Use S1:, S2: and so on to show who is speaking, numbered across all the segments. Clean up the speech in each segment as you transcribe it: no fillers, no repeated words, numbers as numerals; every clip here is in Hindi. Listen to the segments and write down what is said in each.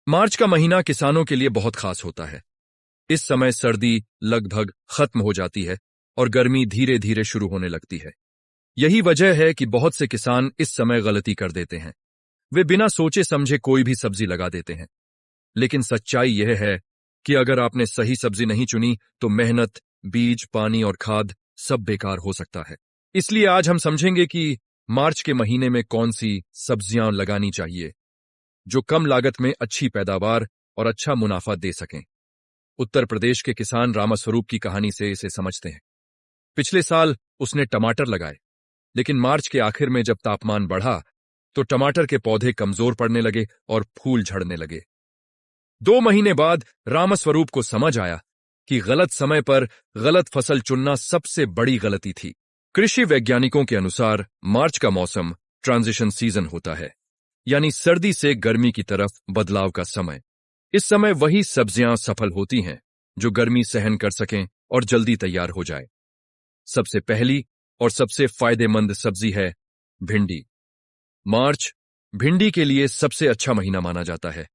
S1: मार्च का महीना किसानों के लिए बहुत खास होता है। इस समय सर्दी लगभग खत्म हो जाती है और गर्मी धीरे धीरे शुरू होने लगती है। यही वजह है कि बहुत से किसान इस समय गलती कर देते हैं। वे बिना सोचे समझे कोई भी सब्जी लगा देते हैं। लेकिन सच्चाई यह है कि अगर आपने सही सब्जी नहीं चुनी तो मेहनत, बीज, पानी और खाद सब बेकार हो सकता है। इसलिए आज हम समझेंगे कि मार्च के महीने में कौन सी सब्जियां लगानी चाहिए जो कम लागत में अच्छी पैदावार और अच्छा मुनाफा दे सकें। उत्तर प्रदेश के किसान रामास्वरूप की कहानी से इसे समझते हैं। पिछले साल उसने टमाटर लगाए, लेकिन मार्च के आखिर में जब तापमान बढ़ा तो टमाटर के पौधे कमजोर पड़ने लगे और फूल झड़ने लगे। 2 महीने बाद रामास्वरूप को समझ आया कि गलत समय पर गलत फसल चुनना सबसे बड़ी गलती थी। कृषि वैज्ञानिकों के अनुसार मार्च का मौसम ट्रांजिशन सीजन होता है, यानी सर्दी से गर्मी की तरफ बदलाव का समय। इस समय वही सब्जियां सफल होती हैं जो गर्मी सहन कर सकें और जल्दी तैयार हो जाए। सबसे पहली और सबसे फायदेमंद सब्जी है भिंडी। मार्च भिंडी के लिए सबसे अच्छा महीना माना जाता है।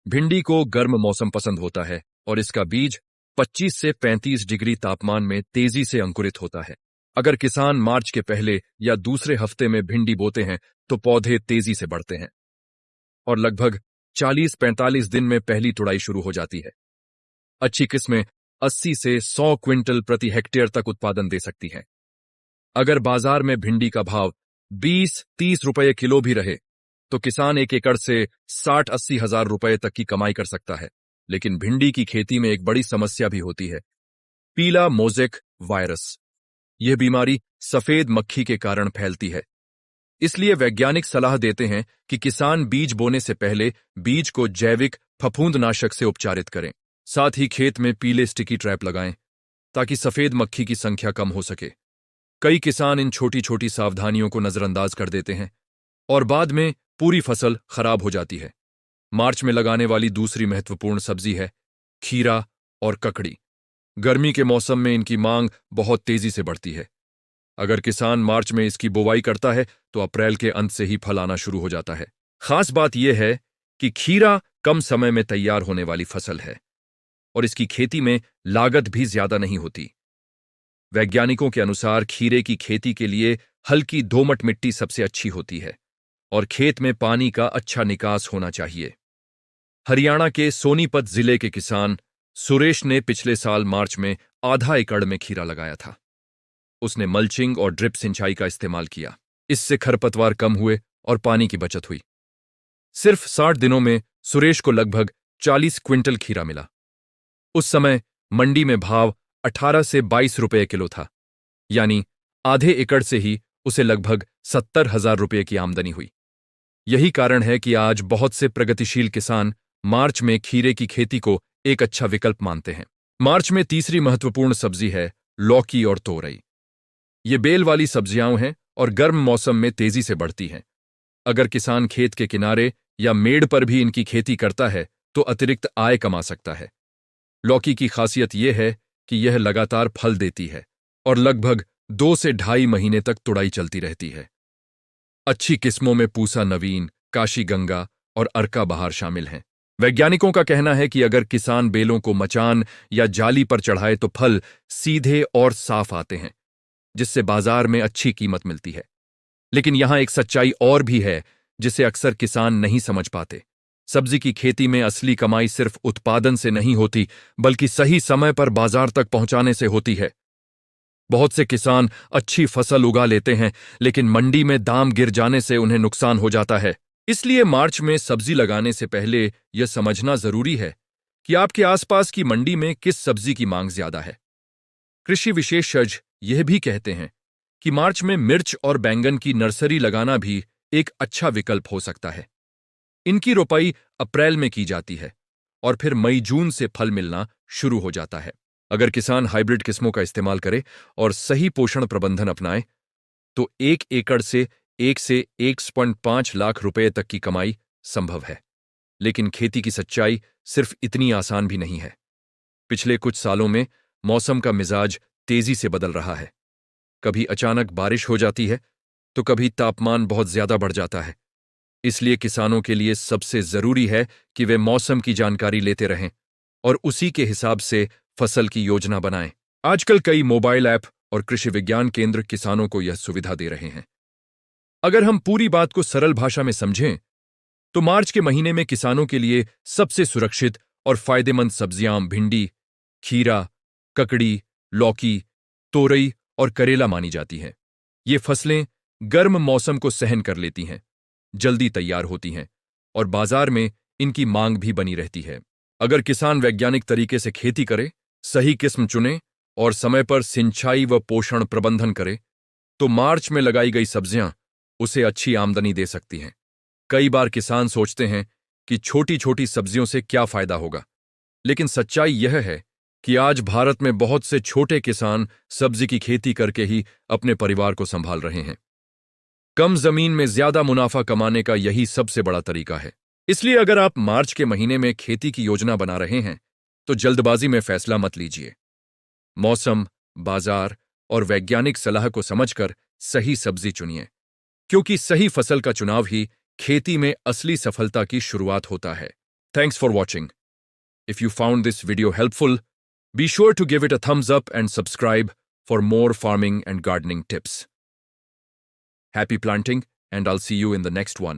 S1: भिंडी को गर्म मौसम पसंद होता है और इसका बीज 25 से 35 डिग्री तापमान में तेजी से अंकुरित होता है। अगर किसान मार्च के पहले या दूसरे हफ्ते में भिंडी बोते हैं तो पौधे तेजी से बढ़ते हैं और लगभग 40-45 दिन में पहली तुड़ाई शुरू हो जाती है। अच्छी किस्में 80 से 100 क्विंटल प्रति हेक्टेयर तक उत्पादन दे सकती हैं। अगर बाजार में भिंडी का भाव 20-30 रुपये किलो भी रहे तो किसान एक एकड़ से 60-80 हजार रुपये तक की कमाई कर सकता है। लेकिन भिंडी की खेती में एक बड़ी समस्या भी होती है, पीला मोज़ेक वायरस। यह बीमारी सफेद मक्खी के कारण फैलती है। इसलिए वैज्ञानिक सलाह देते हैं कि किसान बीज बोने से पहले बीज को जैविक फफूंदनाशक से उपचारित करें। साथ ही खेत में पीले स्टिकी ट्रैप लगाएं ताकि सफेद मक्खी की संख्या कम हो सके। कई किसान इन छोटी छोटी सावधानियों को नजरअंदाज कर देते हैं और बाद में पूरी फसल खराब हो जाती है। मार्च में लगाने वाली दूसरी महत्वपूर्ण सब्जी है खीरा और ककड़ी। गर्मी के मौसम में इनकी मांग बहुत तेजी से बढ़ती है। अगर किसान मार्च में इसकी बुवाई करता है तो अप्रैल के अंत से ही फल आना शुरू हो जाता है। खास बात यह है कि खीरा कम समय में तैयार होने वाली फसल है और इसकी खेती में लागत भी ज्यादा नहीं होती। वैज्ञानिकों के अनुसार खीरे की खेती के लिए हल्की दोमट मिट्टी सबसे अच्छी होती है और खेत में पानी का अच्छा निकास होना चाहिए। हरियाणा के सोनीपत जिले के किसान सुरेश ने पिछले साल मार्च में आधा एकड़ में खीरा लगाया था। उसने मल्चिंग और ड्रिप सिंचाई का इस्तेमाल किया। इससे खरपतवार कम हुए और पानी की बचत हुई। सिर्फ 60 दिनों में सुरेश को लगभग 40 क्विंटल खीरा मिला। उस समय मंडी में भाव 18 से 22 रुपये किलो था, यानी आधे एकड़ से ही उसे लगभग 70,000 रुपये की आमदनी हुई। यही कारण है कि आज बहुत से प्रगतिशील किसान मार्च में खीरे की खेती को एक अच्छा विकल्प मानते हैं। मार्च में तीसरी महत्वपूर्ण सब्जी है लौकी और तोरई। ये बेल वाली सब्जियां हैं और गर्म मौसम में तेजी से बढ़ती हैं। अगर किसान खेत के किनारे या मेड़ पर भी इनकी खेती करता है तो अतिरिक्त आय कमा सकता है। लौकी की खासियत यह है कि यह लगातार फल देती है और लगभग 2 से 2.5 महीने तक तुड़ाई चलती रहती है। अच्छी किस्मों में पूसा नवीन, काशी गंगा और अर्का बहार शामिल हैं। वैज्ञानिकों का कहना है कि अगर किसान बेलों को मचान या जाली पर चढ़ाए तो फल सीधे और साफ आते हैं, जिससे बाजार में अच्छी कीमत मिलती है। लेकिन यहां एक सच्चाई और भी है जिसे अक्सर किसान नहीं समझ पाते। सब्जी की खेती में असली कमाई सिर्फ उत्पादन से नहीं होती, बल्कि सही समय पर बाजार तक पहुंचाने से होती है। बहुत से किसान अच्छी फसल उगा लेते हैं, लेकिन मंडी में दाम गिर जाने से उन्हें नुकसान हो जाता है। इसलिए मार्च में सब्जी लगाने से पहले यह समझना जरूरी है कि आपके आसपास की मंडी में किस सब्जी की मांग ज्यादा है। कृषि विशेषज्ञ यह भी कहते हैं कि मार्च में मिर्च और बैंगन की नर्सरी लगाना भी एक अच्छा विकल्प हो सकता है। इनकी रोपाई अप्रैल में की जाती है और फिर मई जून से फल मिलना शुरू हो जाता है। अगर किसान हाइब्रिड किस्मों का इस्तेमाल करे और सही पोषण प्रबंधन अपनाए तो 1 एकड़ से 1 से 1.5 लाख रुपए तक की कमाई संभव है। लेकिन खेती की सच्चाई सिर्फ इतनी आसान भी नहीं है। पिछले कुछ सालों में मौसम का मिजाज तेजी से बदल रहा है। कभी अचानक बारिश हो जाती है तो कभी तापमान बहुत ज्यादा बढ़ जाता है। इसलिए किसानों के लिए सबसे जरूरी है कि वे मौसम की जानकारी लेते रहें और उसी के हिसाब से फसल की योजना बनाएं। आजकल कई मोबाइल ऐप और कृषि विज्ञान केंद्र किसानों को यह सुविधा दे रहे हैं। अगर हम पूरी बात को सरल भाषा में समझें तो मार्च के महीने में किसानों के लिए सबसे सुरक्षित और फायदेमंद सब्जियां भिंडी, खीरा, ककड़ी, लौकी, तोरई और करेला मानी जाती हैं। ये फसलें गर्म मौसम को सहन कर लेती हैं, जल्दी तैयार होती हैं और बाजार में इनकी मांग भी बनी रहती है। अगर किसान वैज्ञानिक तरीके से खेती करे, सही किस्म चुने और समय पर सिंचाई व पोषण प्रबंधन करे तो मार्च में लगाई गई सब्जियां उसे अच्छी आमदनी दे सकती हैं। कई बार किसान सोचते हैं कि छोटी छोटी सब्जियों से क्या फायदा होगा, लेकिन सच्चाई यह है कि आज भारत में बहुत से छोटे किसान सब्जी की खेती करके ही अपने परिवार को संभाल रहे हैं। कम जमीन में ज्यादा मुनाफा कमाने का यही सबसे बड़ा तरीका है। इसलिए अगर आप मार्च के महीने में खेती की योजना बना रहे हैं तो जल्दबाजी में फैसला मत लीजिए। मौसम, बाजार और वैज्ञानिक सलाह को समझकर सही सब्जी चुनिए, क्योंकि सही फसल का चुनाव ही खेती में असली सफलता की शुरुआत होता है। Thanks for watching. If you found this video helpful, be sure to give it a thumbs up and subscribe for more farming and gardening tips. Happy planting, and I'll see you in the next one.